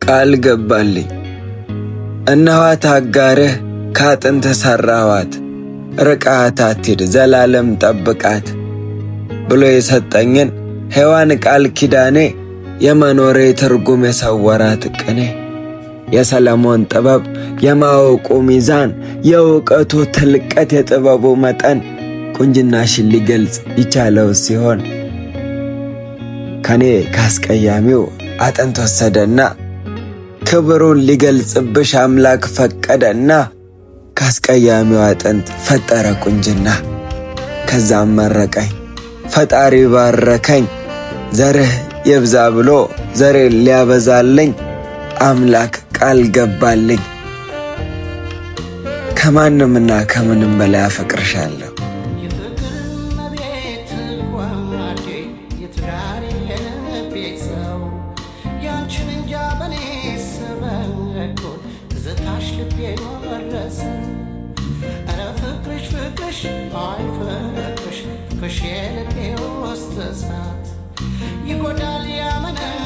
ቃል ገባልኝ እነኋት አጋርህ ካጥንት ሰራዋት ርቃት አትሂድ ዘላለም ጠብቃት ብሎ የሰጠኝን ሔዋን ቃል ኪዳኔ የመኖሬ ትርጉም የሰወራት ቅኔ የሰለሞን ጥበብ የማወቁ ሚዛን የእውቀቱ ትልቀት የጥበቡ መጠን ቁንጅናሽን ሊገልጽ ይቻለው ሲሆን ከኔ ካስቀያሚው አጥንት ወሰደና ክብሩን ሊገልጽብሽ አምላክ ፈቀደና ካስቀያሚው አጥንት ፈጠረ ቁንጅና ከዛም መረቀኝ ፈጣሪ ባረከኝ ዘርህ ይብዛ ብሎ ዘሬን ሊያበዛልኝ አምላክ ቃል ገባልኝ ከማንምና ከምንም በላይ አፈቅርሻለሁ ይጎዳል ያመነው